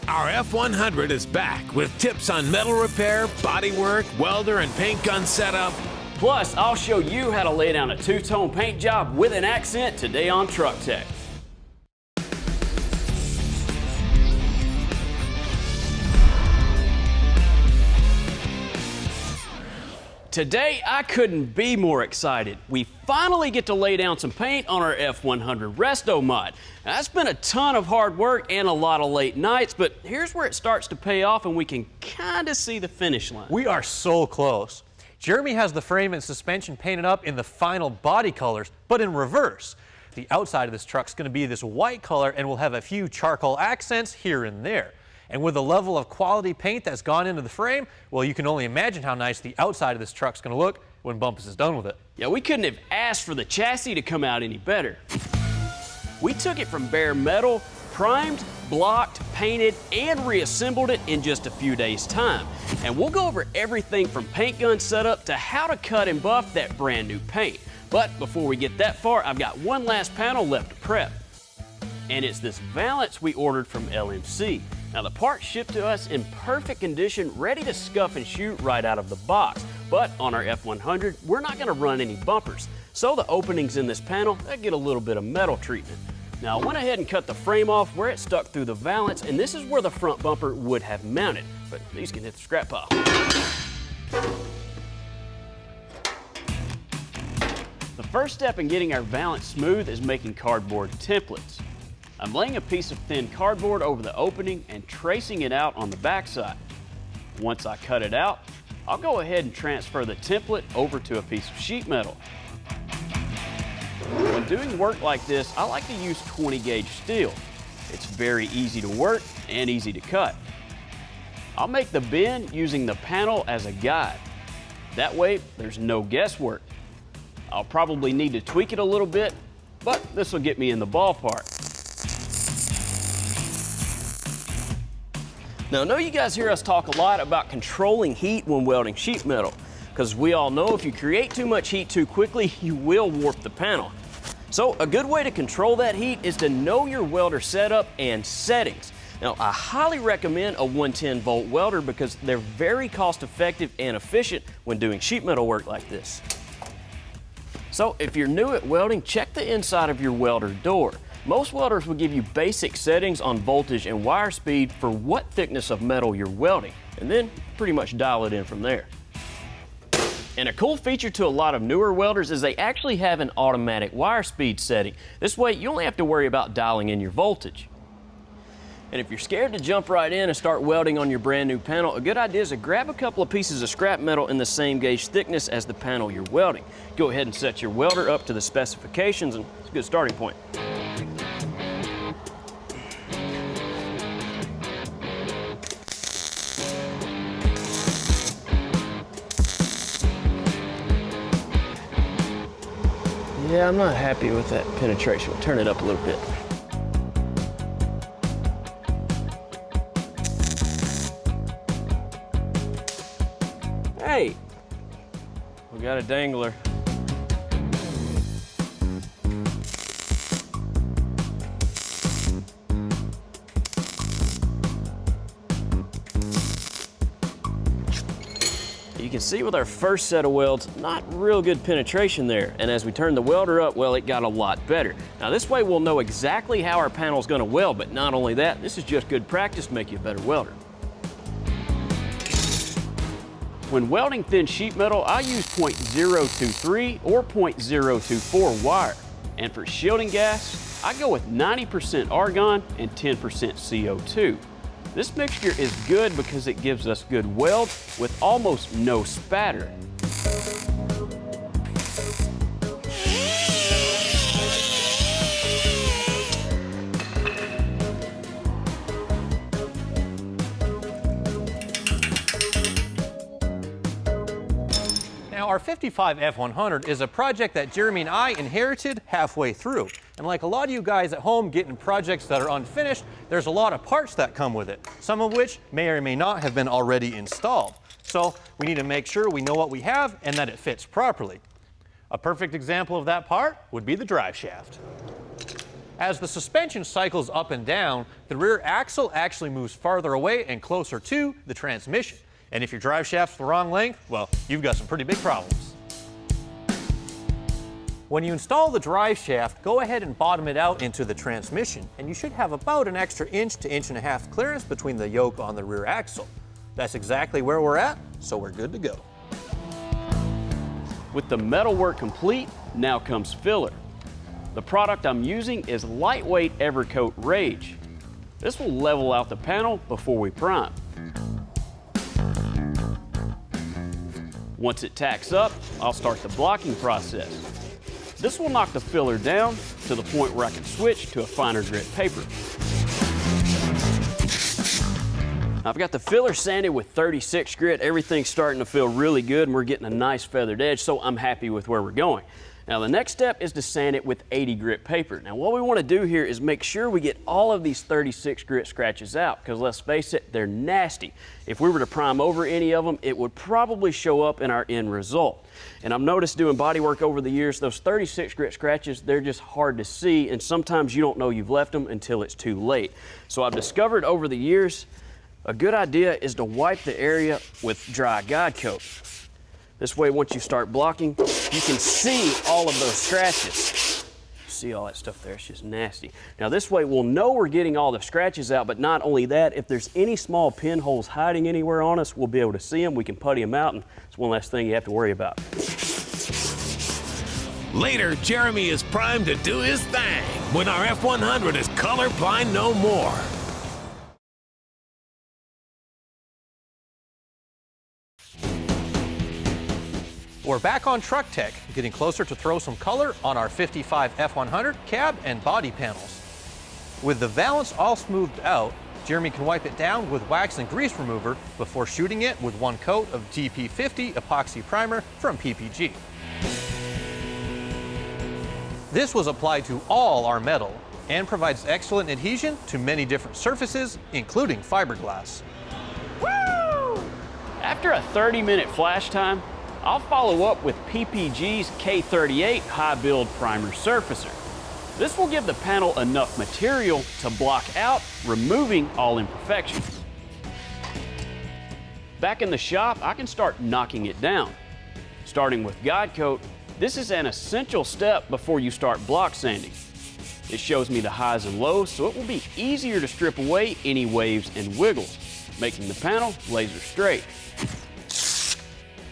Our F100 is back with tips on metal repair, bodywork, welder, and paint gun setup. Plus, I'll show you how to lay down a two-tone paint job with an accent today on Truck Tech. Today, I couldn't be more excited. We finally get to lay down some paint on our F100 Resto mod. Now, that's been a ton of hard work and a lot of late nights, but here's where it starts to pay off and we can kind of see the finish line. We are so close. Jeremy has the frame and suspension painted up in the final body colors, but in reverse. The outside of this truck is going to be this white color and will have a few charcoal accents here and there. And with the level of quality paint that's gone into the frame, well, you can only imagine how nice the outside of this truck's going to look when BUMPUS is done with it. Yeah, we couldn't have asked for the chassis to come out any better. We took it from bare metal, primed, blocked, painted, and reassembled it in just a few days' time. And we'll go over everything from paint gun setup to how to cut and buff that brand new paint. But before we get that far, I've got one last panel left to prep. And it's this valance we ordered from LMC. Now the part shipped to us in perfect condition, ready to scuff and shoot right out of the box. But on our F100, we're not gonna run any bumpers. So the openings in this panel, they get a little bit of metal treatment. Now I went ahead and cut the frame off where it stuck through the valance, and this is where the front bumper would have mounted. But these can hit the scrap pile. The first step in getting our valance smooth is making cardboard templates. I'm laying a piece of thin cardboard over the opening and tracing it out on the backside. Once I cut it out, I'll go ahead and transfer the template over to a piece of sheet metal. When doing work like this, I like to use 20 gauge steel. It's very easy to work and easy to cut. I'll make the bend using the panel as a guide. That way, there's no guesswork. I'll probably need to tweak it a little bit, but this will get me in the ballpark. Now, I know you guys hear us talk a lot about controlling heat when welding sheet metal, because we all know if you create too much heat too quickly, you will warp the panel. So a good way to control that heat is to know your welder setup and settings. Now, I highly recommend a 110 volt welder because they're very cost effective and efficient when doing sheet metal work like this. So if you're new at welding, check the inside of your welder door. Most welders will give you basic settings on voltage and wire speed for what thickness of metal you're welding, and then pretty much dial it in from there. And a cool feature to a lot of newer welders is they actually have an automatic wire speed setting. This way you only have to worry about dialing in your voltage. And if you're scared to jump right in and start welding on your brand new panel, a good idea is to grab a couple of pieces of scrap metal in the same gauge thickness as the panel you're welding. Go ahead and set your welder up to the specifications, and it's a good starting point. Yeah, I'm not happy with that penetration. We'll turn it up a little bit. Hey, we got a dangler. You can see with our first set of welds, not real good penetration there. And as we turn the welder up, well, it got a lot better. Now this way we'll know exactly how our panel's gonna weld, but not only that, this is just good practice to make you a better welder. When welding thin sheet metal, I use .023 or .024 wire. And for shielding gas, I go with 90% argon and 10% CO2. This mixture is good because it gives us good weld with almost no spatter. Now, our 55 F100 is a project that Jeremy and I inherited halfway through. And like a lot of you guys at home getting projects that are unfinished, there's a lot of parts that come with it, some of which may or may not have been already installed. So we need to make sure we know what we have and that it fits properly. A perfect example of that part would be the drive shaft. As the suspension cycles up and down, the rear axle actually moves farther away and closer to the transmission. And if your drive shaft's the wrong length, well, you've got some pretty big problems. When you install the drive shaft, go ahead and bottom it out into the transmission, and you should have about an extra inch to inch and a half clearance between the yoke on the rear axle. That's exactly where we're at, so we're good to go. With the metalwork complete, now comes filler. The product I'm using is lightweight Evercoat Rage. This will level out the panel before we prime. Once it tacks up, I'll start the blocking process. This will knock the filler down to the point where I can switch to a finer grit paper. I've got the filler sanded with 36 grit. Everything's starting to feel really good and we're getting a nice feathered edge, so I'm happy with where we're going. Now the next step is to sand it with 80 grit paper. Now what we want to do here is make sure we get all of these 36 grit scratches out, because let's face it, they're nasty. If we were to prime over any of them, it would probably show up in our end result. And I've noticed doing body work over the years, those 36 grit scratches, they're just hard to see, and sometimes you don't know you've left them until it's too late. So I've discovered over the years, a good idea is to wipe the area with dry guide coat. This way, once you start blocking, you can see all of those scratches. See all that stuff there, it's just nasty. Now this way, we'll know we're getting all the scratches out, but not only that, if there's any small pinholes hiding anywhere on us, we'll be able to see them, we can putty them out, and it's one less thing you have to worry about. Later, Jeremy is primed to do his thing when our F100 is colorblind no more. We're back on Truck Tech, getting closer to throw some color on our 55 F100 cab and body panels. With the valance all smoothed out, Jeremy can wipe it down with wax and grease remover before shooting it with one coat of GP50 epoxy primer from PPG. This was applied to all our metal and provides excellent adhesion to many different surfaces, including fiberglass. Woo! After a 30-minute flash time, I'll follow up with PPG's K38 High Build Primer Surfacer. This will give the panel enough material to block out, removing all imperfections. Back in the shop, I can start knocking it down. Starting with guide coat, this is an essential step before you start block sanding. It shows me the highs and lows, so it will be easier to strip away any waves and wiggles, making the panel laser straight.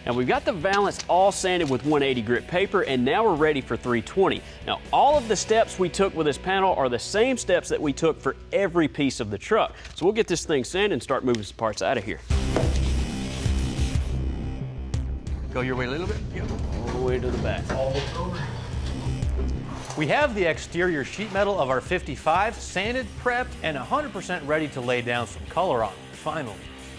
Now we've got the valance all sanded with 180 grit paper, and now we're ready for 320. Now all of the steps we took with this panel are the same steps that we took for every piece of the truck. So we'll get this thing sanded and start moving some parts out of here. Go your way a little bit? Yep. All the way to the back. We have the exterior sheet metal of our 55 sanded, prepped, and 100% ready to lay down some color on, finally.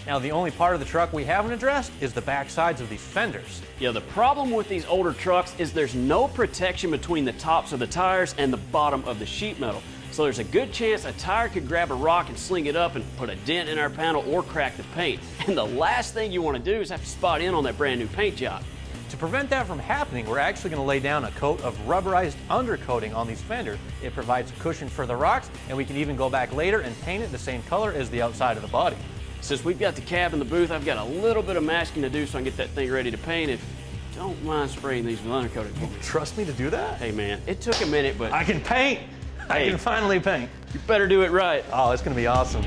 Now the only part of the truck we haven't addressed is the back sides of these fenders. Yeah, the problem with these older trucks is there's no protection between the tops of the tires and the bottom of the sheet metal. So there's a good chance a tire could grab a rock and sling it up and put a dent in our panel or crack the paint. And the last thing you want to do is have to spot in on that brand new paint job. To prevent that from happening, we're actually going to lay down a coat of rubberized undercoating on these fenders. It provides cushion for the rocks, and we can even go back later and paint it the same color as the outside of the body. Since we've got the cab in the booth, I've got a little bit of masking to do so I can get that thing ready to paint. If you don't mind spraying these with undercoating for me. Trust me to do that? Hey man, it took a minute, but I can paint! I can finally paint. You better do it right. Oh, it's gonna be awesome.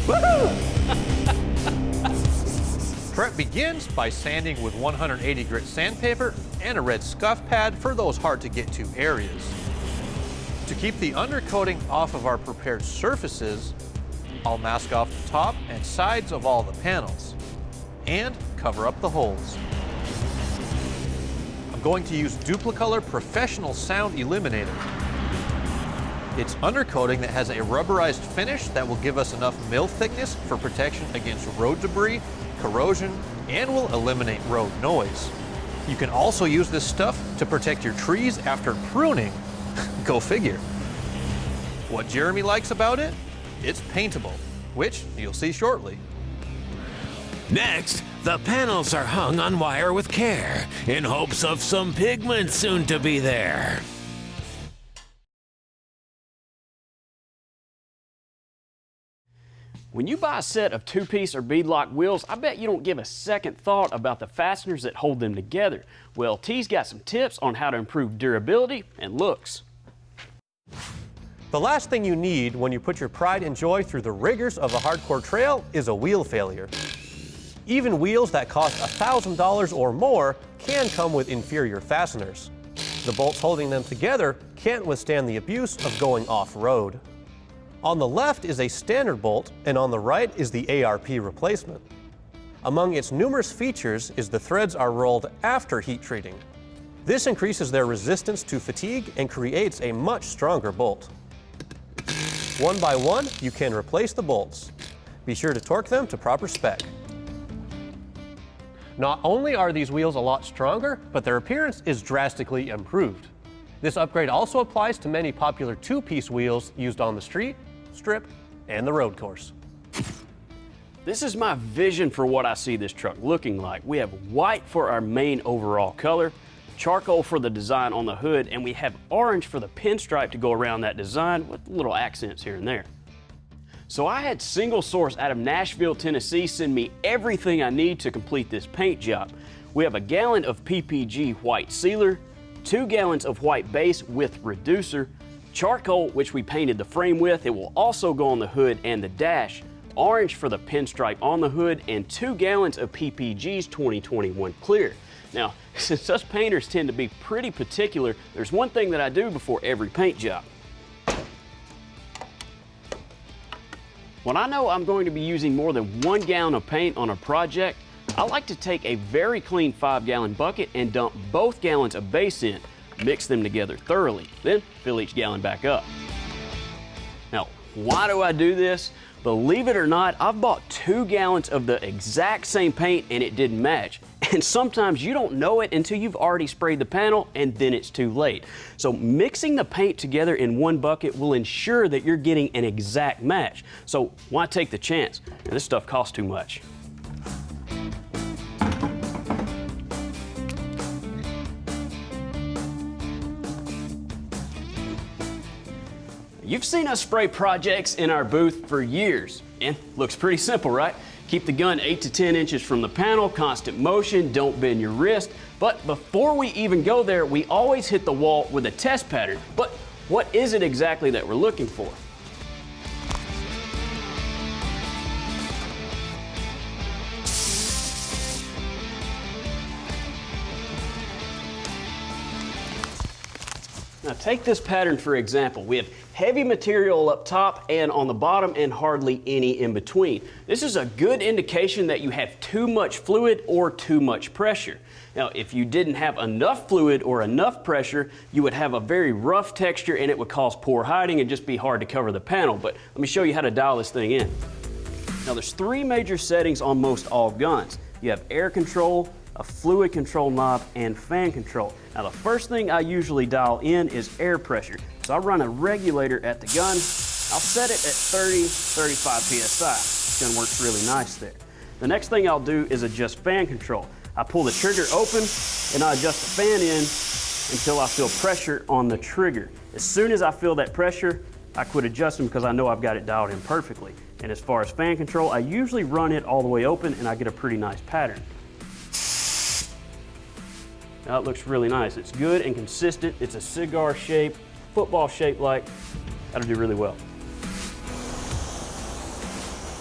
Woohoo! Prep begins by sanding with 180 grit sandpaper and a red scuff pad for those hard to get to areas. To keep the undercoating off of our prepared surfaces, I'll mask off the top and sides of all the panels and cover up the holes. I'm going to use Dupli-Color Professional Sound Eliminator. It's undercoating that has a rubberized finish that will give us enough mill thickness for protection against road debris, corrosion, and will eliminate road noise. You can also use this stuff to protect your trees after pruning. Go figure. What Jeremy likes about it? It's paintable, which you'll see shortly. Next, the panels are hung on wire with care in hopes of some pigment soon to be there. When you buy a set of two-piece or beadlock wheels, I bet you don't give a second thought about the fasteners that hold them together. Well, T's got some tips on how to improve durability and looks. The last thing you need when you put your pride and joy through the rigors of a hardcore trail is a wheel failure. Even wheels that cost $1,000 or more can come with inferior fasteners. The bolts holding them together can't withstand the abuse of going off-road. On the left is a standard bolt, and on the right is the ARP replacement. Among its numerous features is the threads are rolled after heat treating. This increases their resistance to fatigue and creates a much stronger bolt. One by one, you can replace the bolts. Be sure to torque them to proper spec. Not only are these wheels a lot stronger, but their appearance is drastically improved. This upgrade also applies to many popular two-piece wheels used on the street, strip, and the road course. This is my vision for what I see this truck looking like. We have white for our main overall color, charcoal for the design on the hood, and we have orange for the pinstripe to go around that design with little accents here and there. So I had Single Source out of Nashville, Tennessee send me everything I need to complete this paint job. We have a gallon of PPG white sealer, 2 gallons of white base with reducer, charcoal, which we painted the frame with. It will also go on the hood and the dash, orange for the pinstripe on the hood, and 2 gallons of PPG's 2021 clear. Now, since us painters tend to be pretty particular, there's one thing that I do before every paint job. When I know I'm going to be using more than 1 gallon of paint on a project, I like to take a very clean 5-gallon bucket and dump both gallons of base in, mix them together thoroughly, then fill each gallon back up. Now, why do I do this? Believe it or not, I've bought 2 gallons of the exact same paint and it didn't match. And sometimes you don't know it until you've already sprayed the panel and then it's too late. So mixing the paint together in one bucket will ensure that you're getting an exact match. So why take the chance? And this stuff costs too much. You've seen us spray projects in our booth for years, and looks pretty simple, right? Keep the gun 8 to 10 inches from the panel, constant motion, don't bend your wrist. But before we even go there, we always hit the wall with a test pattern. But what is it exactly that we're looking for? Now take this pattern for example. We have heavy material up top and on the bottom and hardly any in between. This is a good indication that you have too much fluid or too much pressure. Now if you didn't have enough fluid or enough pressure, you would have a very rough texture and it would cause poor hiding and just be hard to cover the panel. But let me show you how to dial this thing in. Now there's 3 major settings on most all guns. You have air control, a fluid control knob, and fan control. Now the first thing I usually dial in is air pressure. So I run a regulator at the gun. I'll set it at 30, 35 PSI. This gun works really nice there. The next thing I'll do is adjust fan control. I pull the trigger open and I adjust the fan in until I feel pressure on the trigger. As soon as I feel that pressure, I quit adjusting because I know I've got it dialed in perfectly. And as far as fan control, I usually run it all the way open and I get a pretty nice pattern. Now it looks really nice. It's good and consistent. It's a cigar shape, football shape like. That'll do really well.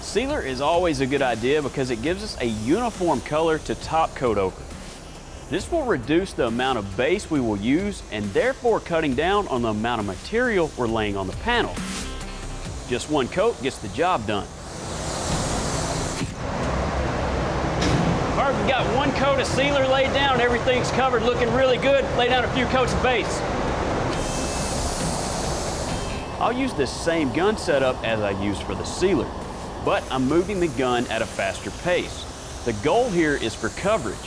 Sealer is always a good idea because it gives us a uniform color to top coat over. This will reduce the amount of base we will use and therefore cutting down on the amount of material we're laying on the panel. Just one coat gets the job done. All right, we've got 1 coat of sealer laid down. Everything's covered, looking really good. Lay down a few coats of base. I'll use this same gun setup as I used for the sealer, but I'm moving the gun at a faster pace. The goal here is for coverage.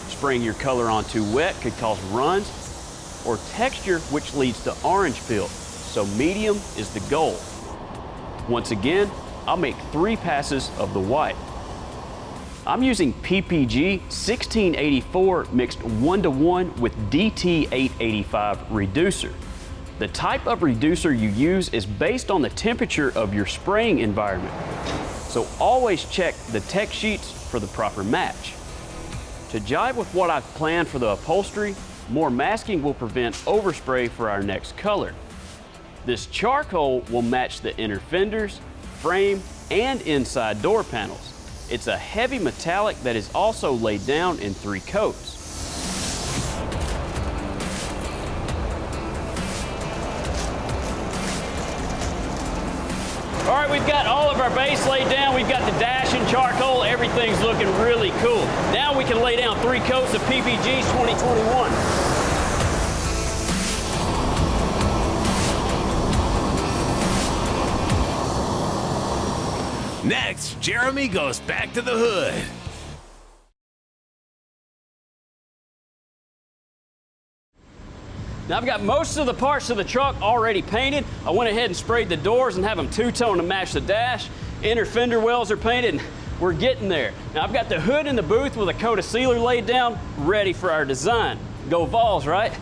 Spraying your color on too wet could cause runs or texture, which leads to orange peel. So medium is the goal. Once again, I'll make 3 passes of the white. I'm using PPG 1684 mixed 1:1 with DT 885 reducer. The type of reducer you use is based on the temperature of your spraying environment. So always check the tech sheets for the proper match. To jive with what I've planned for the upholstery, more masking will prevent overspray for our next color. This charcoal will match the inner fenders, frame, and inside door panels. It's a heavy metallic that is also laid down in 3 coats. All right, we've got all of our base laid down. We've got the dash in charcoal. Everything's looking really cool. Now we can lay down 3 coats of PPG's 2021. Next, Jeremy goes back to the hood. Now I've got most of the parts of the truck already painted. I went ahead and sprayed the doors and have them two-tone to match the dash. Inner fender wells are painted. We're getting there. Now I've got the hood in the booth with a coat of sealer laid down, ready for our design. Go Vols, right?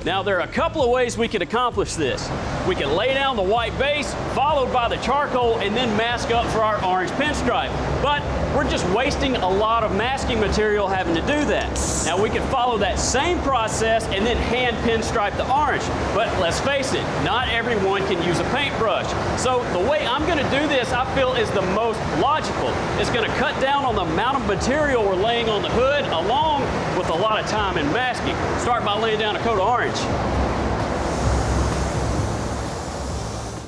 Now there are a couple of ways we could accomplish this. We could lay down the white base, followed by the charcoal, and then mask up for our orange pinstripe. But we're just wasting a lot of masking material having to do that. Now we could follow that same process and then hand pinstripe the orange. But let's face it, not everyone can use a paintbrush. So the way I'm gonna do this, I feel is the most logical. It's gonna cut down on the amount of material we're laying on the hood, along with a lot of time in masking. Start by laying down a coat of orange.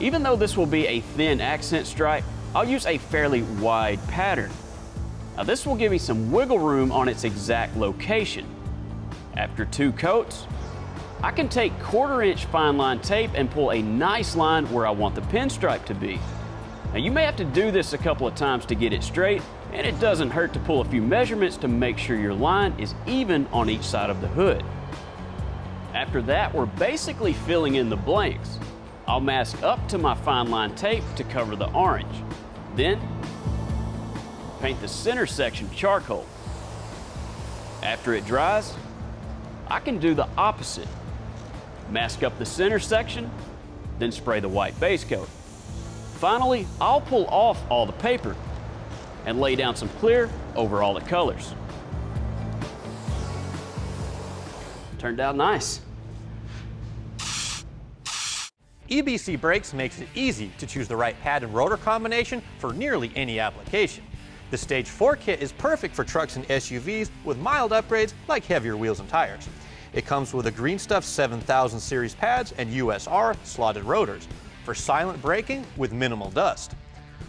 Even though this will be a thin accent stripe, I'll use a fairly wide pattern. Now this will give me some wiggle room on its exact location. After 2 coats, I can take 1/4 inch fine line tape and pull a nice line where I want the pinstripe to be. Now you may have to do this a couple of times to get it straight, and it doesn't hurt to pull a few measurements to make sure your line is even on each side of the hood. After that, we're basically filling in the blanks. I'll mask up to my fine line tape to cover the orange. Then, paint the center section charcoal. After it dries, I can do the opposite. Mask up the center section, then spray the white base coat. Finally, I'll pull off all the paper and lay down some clear over all the colors. Turned out nice. EBC Brakes makes it easy to choose the right pad and rotor combination for nearly any application. The Stage 4 kit is perfect for trucks and SUVs with mild upgrades like heavier wheels and tires. It comes with a Green Stuff 7000 series pads and USR slotted rotors for silent braking with minimal dust.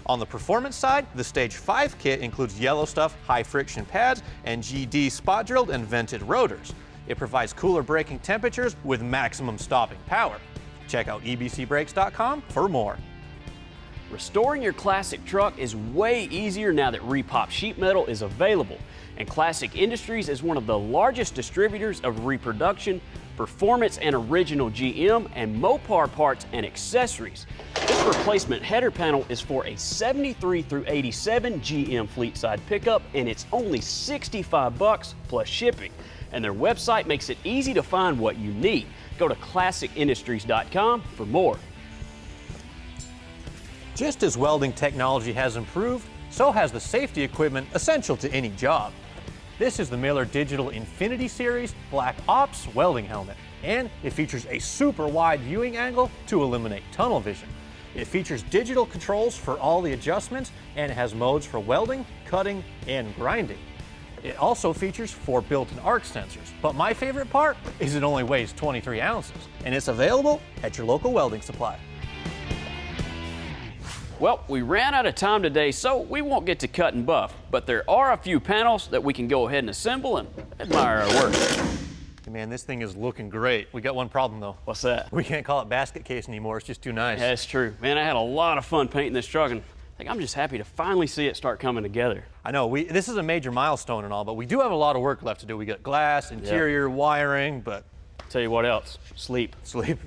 On the performance side, the Stage 5 kit includes Yellow Stuff high friction pads and GD spot drilled and vented rotors. It provides cooler braking temperatures with maximum stopping power. Check out ebcbrakes.com for more. Restoring your classic truck is way easier now that repop sheet metal is available, and Classic Industries is one of the largest distributors of reproduction, performance and original GM, and Mopar parts and accessories. This replacement header panel is for a 73 through 87 GM Fleetside pickup, and it's only $65 plus shipping. And their website makes it easy to find what you need. Go to classicindustries.com for more. Just as welding technology has improved, so has the safety equipment essential to any job. This is the Miller Digital Infinity Series Black Ops welding helmet, and it features a super wide viewing angle to eliminate tunnel vision. It features digital controls for all the adjustments, and it has modes for welding, cutting, and grinding. It also features 4 built-in arc sensors, but my favorite part is it only weighs 23 ounces, and it's available at your local welding supply. Well, we ran out of time today, so we won't get to cut and buff, but there are a few panels that we can go ahead and assemble and admire our work. Hey man, this thing is looking great. We got one problem though. What's that? We can't call it basket case anymore, it's just too nice. Yeah, that's true. Man, I had a lot of fun painting this truck, and I think I'm just happy to finally see it start coming together. I know, this is a major milestone and all, but we do have a lot of work left to do. We got glass, interior, wiring, but... Tell you what else, sleep. Sleep.